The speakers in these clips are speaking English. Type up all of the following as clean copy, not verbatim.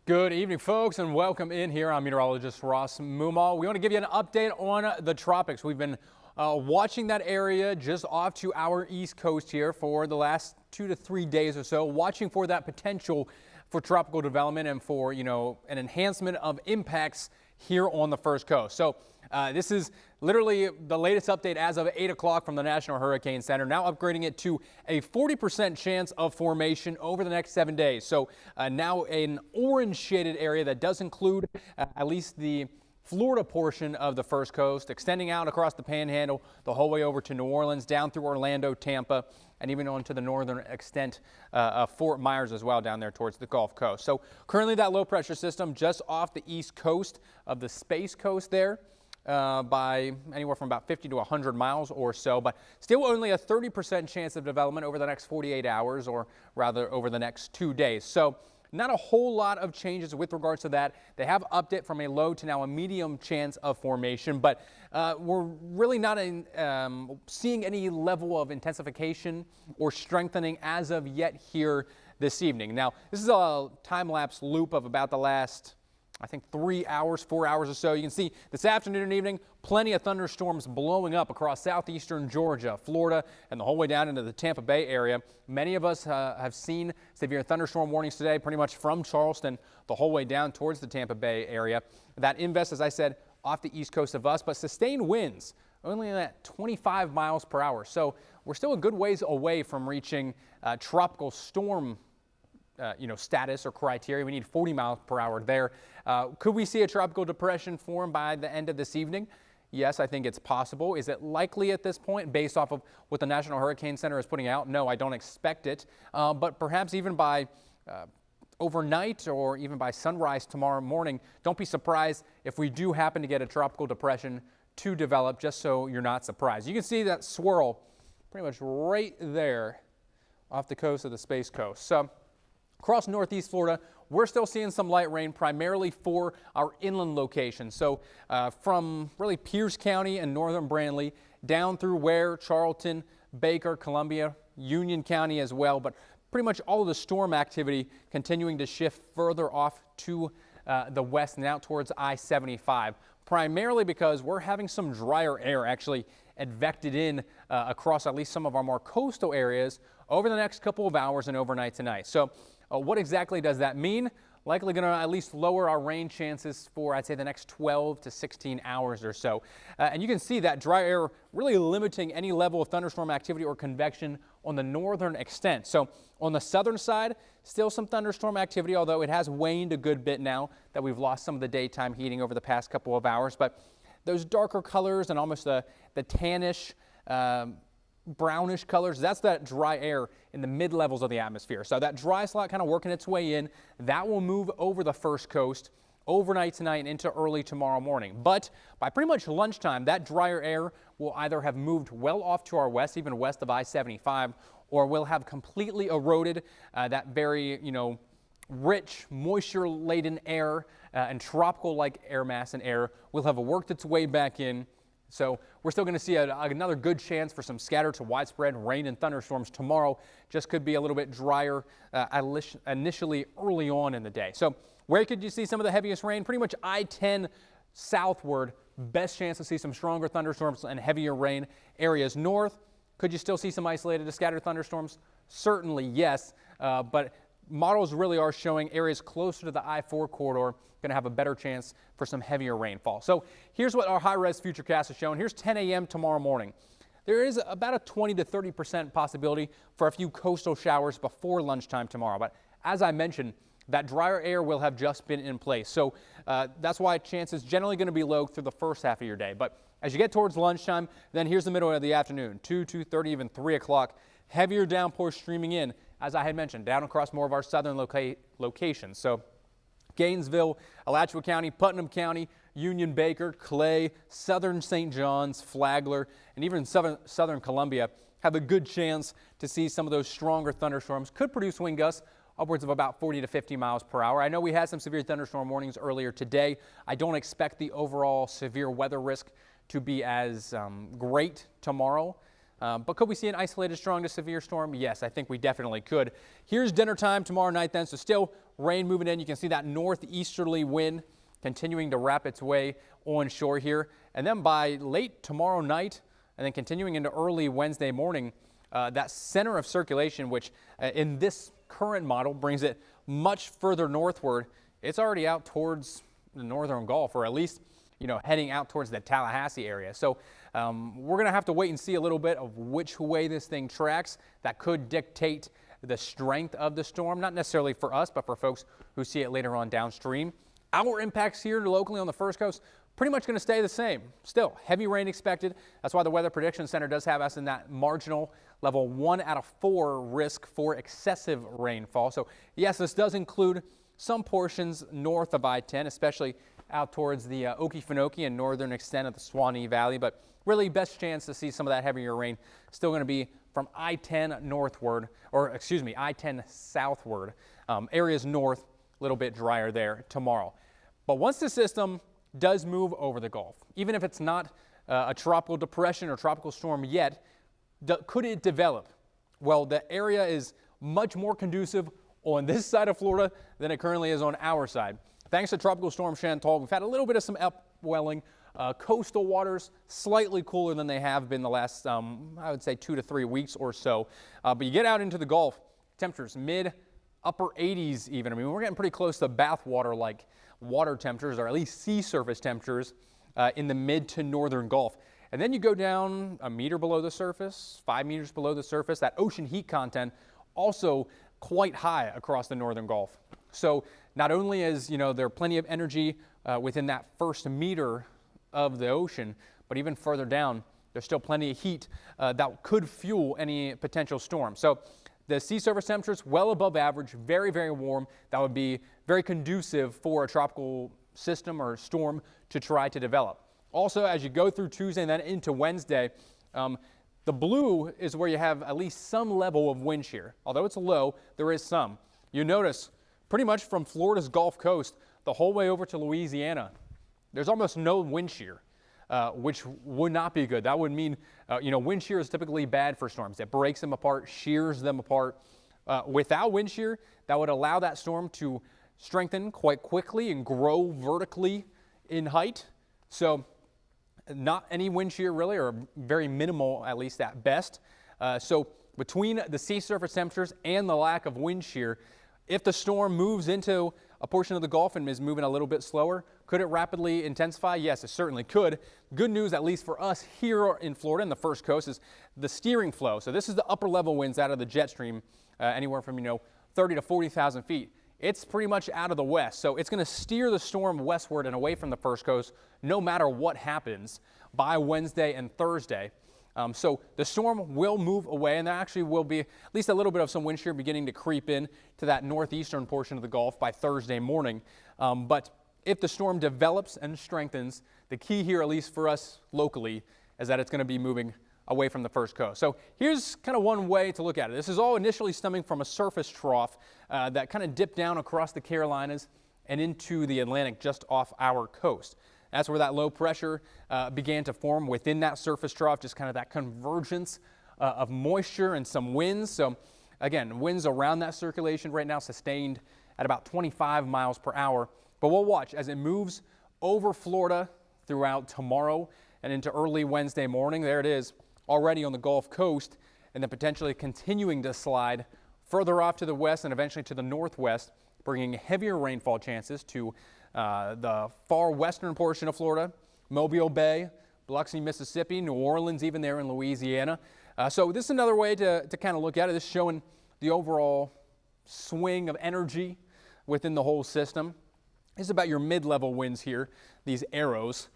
Good evening, folks, and welcome in here. I'm meteorologist Ross Mumal. We want to give you an update on the tropics. We've been watching that area just off to our east coast here for the last 2 to 3 days or so, watching for that potential for tropical development and for, an enhancement of impacts here on the first coast. So this is literally the latest update as of 8 o'clock from the National Hurricane Center, now upgrading it to a 40% chance of formation over the next 7 days. So now an orange shaded area that does include at least the Florida portion of the first coast, extending out across the Panhandle the whole way over to New Orleans, down through Orlando, Tampa, and even on to the northern extent of Fort Myers as well, down there towards the Gulf Coast. So currently that low pressure system just off the east coast of the Space Coast there, by anywhere from about 50 to 100 miles or so, but still only a 30% chance of development over the next 48 hours, or rather over the next 2 days. So not a whole lot of changes with regards to that. They have upped it from a low to now a medium chance of formation, but we're really not seeing any level of intensification or strengthening as of yet here this evening. Now, this is a time-lapse loop of about the last, I think, 3 hours, 4 hours or so. You can see this afternoon and evening, plenty of thunderstorms blowing up across southeastern Georgia, Florida, and the whole way down into the Tampa Bay area. Many of us have seen severe thunderstorm warnings today, pretty much from Charleston the whole way down towards the Tampa Bay area. That invest, as I said, off the east coast of us, but sustained winds only at 25 miles per hour. So we're still a good ways away from reaching tropical storm status or criteria. We need 40 miles per hour there. Could we see a tropical depression form by the end of this evening? Yes, I think it's possible. Is it likely at this point based off of what the National Hurricane Center is putting out? No, I don't expect it. But perhaps even by overnight or even by sunrise tomorrow morning, don't be surprised if we do happen to get a tropical depression to develop, just so you're not surprised. You can see that swirl pretty much right there off the coast of the Space Coast. So across northeast Florida, we're still seeing some light rain, primarily for our inland locations. So from really Pierce County and northern Brandley down through Ware, Charlton, Baker, Columbia, Union County as well. But pretty much all of the storm activity continuing to shift further off to the west and out towards I-75, primarily because we're having some drier air actually advected in across at least some of our more coastal areas over the next couple of hours and overnight tonight. So what exactly does that mean? Likely going to at least lower our rain chances for, I'd say, the next 12 to 16 hours or so. And you can see that dry air really limiting any level of thunderstorm activity or convection on the northern extent. So on the southern side, still some thunderstorm activity, although it has waned a good bit now that we've lost some of the daytime heating over the past couple of hours. But those darker colors and almost the tannish, brownish colors, that's that dry air in the mid levels of the atmosphere. So that dry slot kind of working its way in, that will move over the first coast overnight tonight and into early tomorrow morning. But by pretty much lunchtime, that drier air will either have moved well off to our west, even west of I-75, or will have completely eroded that very, rich, moisture-laden air and tropical-like air mass and air will have worked its way back in. So we're still going to see another good chance for some scattered to widespread rain and thunderstorms tomorrow. Just could be a little bit drier initially early on in the day. So where could you see some of the heaviest rain? Pretty much I-10 southward. Best chance to see some stronger thunderstorms and heavier rain areas north. Could you still see some isolated to scattered thunderstorms? Certainly, yes. But models really are showing areas closer to the I-4 corridor going to have a better chance for some heavier rainfall. So here's what our high-res futurecast is showing. Here's 10 a.m. tomorrow morning. There is about a 20 to 30% possibility for a few coastal showers before lunchtime tomorrow. But as I mentioned, that drier air will have just been in place. So that's why chance is generally going to be low through the first half of your day. But as you get towards lunchtime, then here's the middle of the afternoon, 2, 2:30, even 3 o'clock. Heavier downpours streaming in, as I had mentioned, down across more of our southern locations. So Gainesville, Alachua County, Putnam County, Union, Baker, Clay, southern St. John's, Flagler, and even southern Columbia have a good chance to see some of those stronger thunderstorms. Could produce wind gusts upwards of about 40 to 50 miles per hour. I know we had some severe thunderstorm warnings earlier today. I don't expect the overall severe weather risk to be as great tomorrow. But could we see an isolated strong to severe storm? Yes, I think we definitely could. Here's dinner time tomorrow night then, so still rain moving in. You can see that northeasterly wind continuing to wrap its way on shore here. And then by late tomorrow night and then continuing into early Wednesday morning, that center of circulation, which in this current model brings it much further northward, it's already out towards the northern Gulf, or at least, heading out towards the Tallahassee area. So we're going to have to wait and see a little bit of which way this thing tracks. That could dictate the strength of the storm, not necessarily for us, but for folks who see it later on downstream. Our impacts here locally on the First Coast pretty much going to stay the same. Still, heavy rain expected. That's why the Weather Prediction Center does have us in that marginal level 1 out of 4 risk for excessive rainfall. So yes, this does include some portions north of I-10, especially out towards the Okefenokee and northern extent of the Swanee Valley. But really best chance to see some of that heavier rain still going to be from I-10 northward, or excuse me, I-10 southward. Areas north, a little bit drier there tomorrow. But once the system does move over the Gulf, even if it's not a tropical depression or tropical storm yet, could it develop? Well, the area is much more conducive on this side of Florida than it currently is on our side. Thanks to Tropical Storm Chantal, we've had a little bit of some upwelling. Coastal waters slightly cooler than they have been the last, I would say, 2 to 3 weeks or so. But you get out into the Gulf, temperatures mid-upper 80s even. I mean, we're getting pretty close to bathwater-like water temperatures, or at least sea surface temperatures in the mid to northern Gulf. And then you go down a meter below the surface, 5 meters below the surface. That ocean heat content also quite high across the northern Gulf. So not only is, there plenty of energy within that first meter of the ocean, but even further down, there's still plenty of heat that could fuel any potential storm. So the sea surface temperatures well above average, very, very warm. That would be very conducive for a tropical system or storm to try to develop. Also, as you go through Tuesday and then into Wednesday, the blue is where you have at least some level of wind shear. Although it's low, there is some. You notice pretty much from Florida's Gulf Coast the whole way over to Louisiana, there's almost no wind shear, which would not be good. That would mean, wind shear is typically bad for storms. It breaks them apart, shears them apart. Without wind shear, that would allow that storm to strengthen quite quickly and grow vertically in height. So not any wind shear really, or very minimal at least at best. So between the sea surface temperatures and the lack of wind shear, if the storm moves into a portion of the Gulf and is moving a little bit slower, could it rapidly intensify? Yes, it certainly could. Good news, at least for us here in Florida in the First Coast, is the steering flow. So this is the upper level winds out of the jet stream, anywhere from 30 to 40,000 feet. It's pretty much out of the west, so it's going to steer the storm westward and away from the First Coast no matter what happens by Wednesday and Thursday. So the storm will move away, and there actually will be at least a little bit of some wind shear beginning to creep in to that northeastern portion of the Gulf by Thursday morning. But if the storm develops and strengthens, the key here, at least for us locally, is that it's going to be moving away from the First Coast. So here's kind of one way to look at it. This is all initially stemming from a surface trough that kind of dipped down across the Carolinas and into the Atlantic just off our coast. That's where that low pressure began to form within that surface trough, just kind of that convergence of moisture and some winds. So again, winds around that circulation right now sustained at about 25 miles per hour. But we'll watch as it moves over Florida throughout tomorrow and into early Wednesday morning. There it is, already on the Gulf Coast, and then potentially continuing to slide further off to the west and eventually to the northwest, bringing heavier rainfall chances to the far western portion of Florida, Mobile Bay, Biloxi, Mississippi, New Orleans, even there in Louisiana. So this is another way to kind of look at it. This is showing the overall swing of energy within the whole system. This is about your mid-level winds here, these arrows.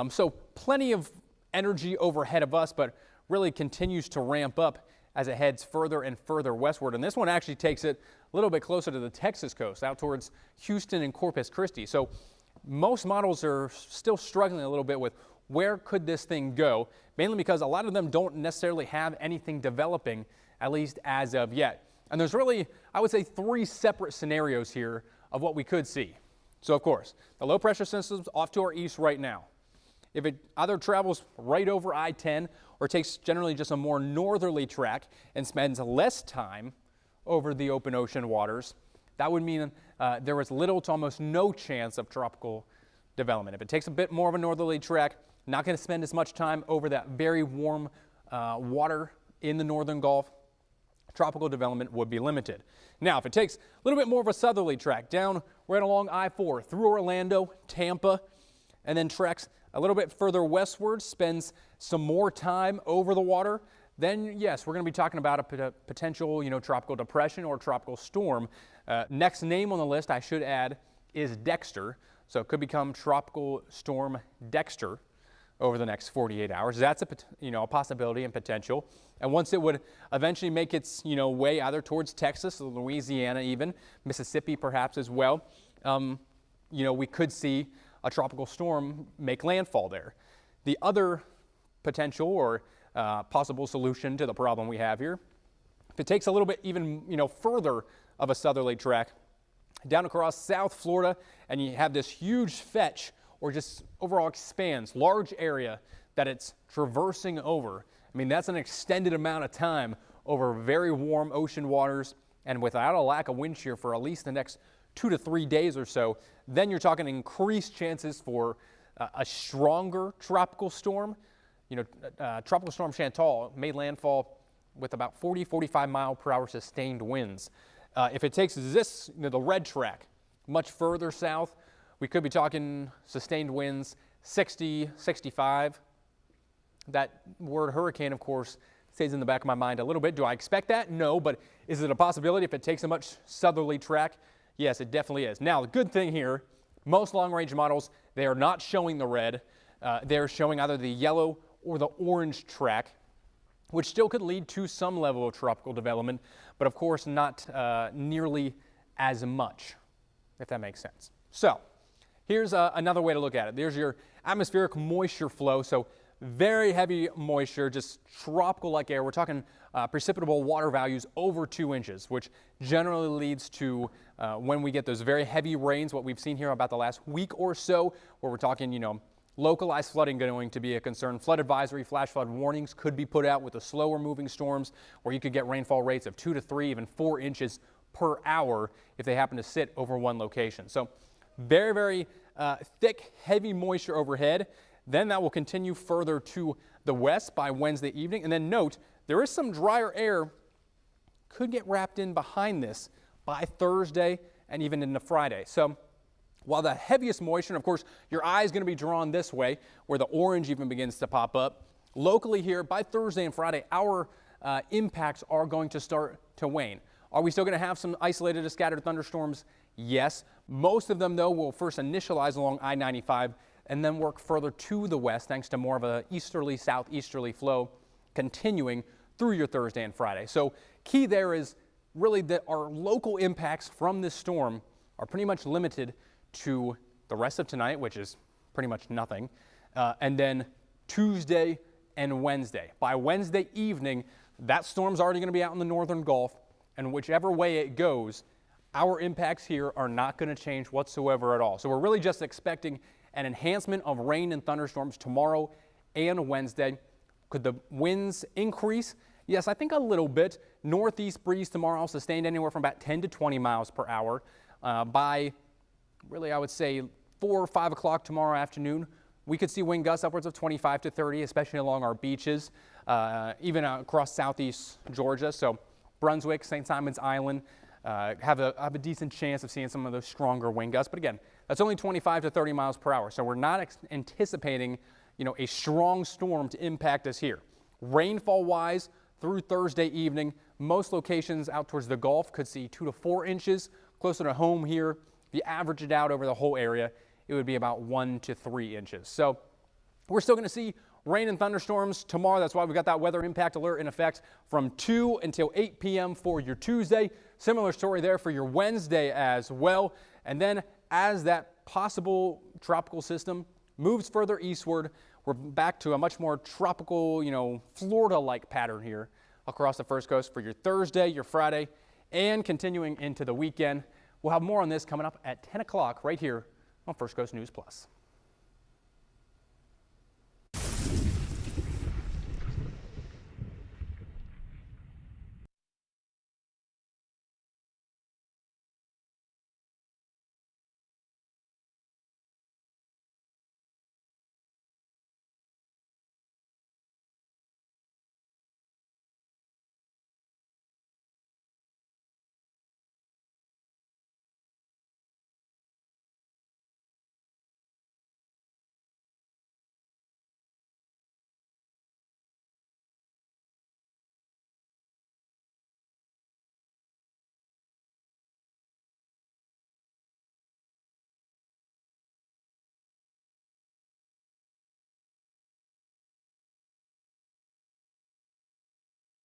So plenty of energy overhead of us, but really continues to ramp up as it heads further and further westward. And this one actually takes it a little bit closer to the Texas coast, out towards Houston and Corpus Christi. So most models are still struggling a little bit with where could this thing go, mainly because a lot of them don't necessarily have anything developing, at least as of yet. And there's really, I would say, 3 separate scenarios here of what we could see. So of course, the low pressure system's off to our east right now. if it either travels right over I-10 or takes generally just a more northerly track and spends less time over the open ocean waters, that would mean there is little to almost no chance of tropical development. If it takes a bit more of a northerly track, not going to spend as much time over that very warm water in the northern Gulf, tropical development would be limited. Now, if it takes a little bit more of a southerly track down right along I-4 through Orlando, Tampa, and then tracks a little bit further westward, spends some more time over the water, then yes, we're going to be talking about a potential, tropical depression or tropical storm. Next name on the list, I should add, is Dexter. So it could become Tropical Storm Dexter over the next 48 hours. That's a possibility and potential. And once it would eventually make its way either towards Texas, Louisiana, even Mississippi, perhaps as well, we could see a tropical storm make landfall there. The other potential or possible solution to the problem we have here, if it takes a little bit even further of a southerly track down across South Florida, and you have this huge fetch or just overall expands, large area that it's traversing over. I mean, that's an extended amount of time over very warm ocean waters and without a lack of wind shear for at least the next 2 to 3 days or so. Then you're talking increased chances for a stronger tropical storm. Tropical Storm Chantal made landfall with about 45 mile per hour sustained winds. If it takes this, the red track, much further south, we could be talking sustained winds 60, 65. That word hurricane, of course, stays in the back of my mind a little bit. Do I expect that? No, but is it a possibility if it takes a much southerly track? Yes, it definitely is. Now, the good thing here, most long-range models, they are not showing the red. They're showing either the yellow or the orange track, which still could lead to some level of tropical development, but of course not nearly as much, if that makes sense. So here's another way to look at it. There's your atmospheric moisture flow. So very heavy moisture, just tropical-like air. We're talking precipitable water values over 2 inches, which generally leads to when we get those very heavy rains, what we've seen here about the last week or so, where we're talking, localized flooding going to be a concern. Flood advisory, flash flood warnings could be put out with the slower moving storms, where you could get rainfall rates of 2 to 3, even 4 inches per hour if they happen to sit over one location. So very, very thick, heavy moisture overhead. Then that will continue further to the west by Wednesday evening. And then note, there is some drier air could get wrapped in behind this by Thursday and even into Friday. So while the heaviest moisture, and of course, your eye is going to be drawn this way, where the orange even begins to pop up, locally here by Thursday and Friday, our impacts are going to start to wane. Are we still going to have some isolated to scattered thunderstorms? Yes. Most of them, though, will first initialize along I-95 and then work further to the west thanks to more of a easterly, southeasterly flow continuing through your Thursday and Friday. So key there is really that our local impacts from this storm are pretty much limited to the rest of tonight, which is pretty much nothing, and then Tuesday and Wednesday. By Wednesday evening, that storm's already going to be out in the northern Gulf, and whichever way it goes, our impacts here are not going to change whatsoever at all. So we're really just expecting an enhancement of rain and thunderstorms tomorrow and Wednesday. Could the winds increase? Yes, I think a little bit. Northeast breeze tomorrow sustained anywhere from about 10 to 20 miles per hour. By really, I would say 4 or 5 o'clock tomorrow afternoon, we could see wind gusts upwards of 25 to 30, especially along our beaches, even across southeast Georgia. So Brunswick, St. Simon's Island have a decent chance of seeing some of those stronger wind gusts. But again, that's only 25 to 30 miles per hour. So we're not anticipating, a strong storm to impact us here. Rainfall-wise, through Thursday evening, most locations out towards the Gulf could see 2 to 4 inches. Closer to home here, if you average it out over the whole area, it would be about 1 to 3 inches. So we're still going to see rain and thunderstorms tomorrow. That's why we've got that weather impact alert in effect from 2 until 8 p.m. for your Tuesday. Similar story there for your Wednesday as well. And then as that possible tropical system moves further eastward, we're back to a much more tropical, Florida-like pattern here across the First Coast for your Thursday, your Friday, and continuing into the weekend. We'll have more on this coming up at 10 o'clock right here on First Coast News Plus.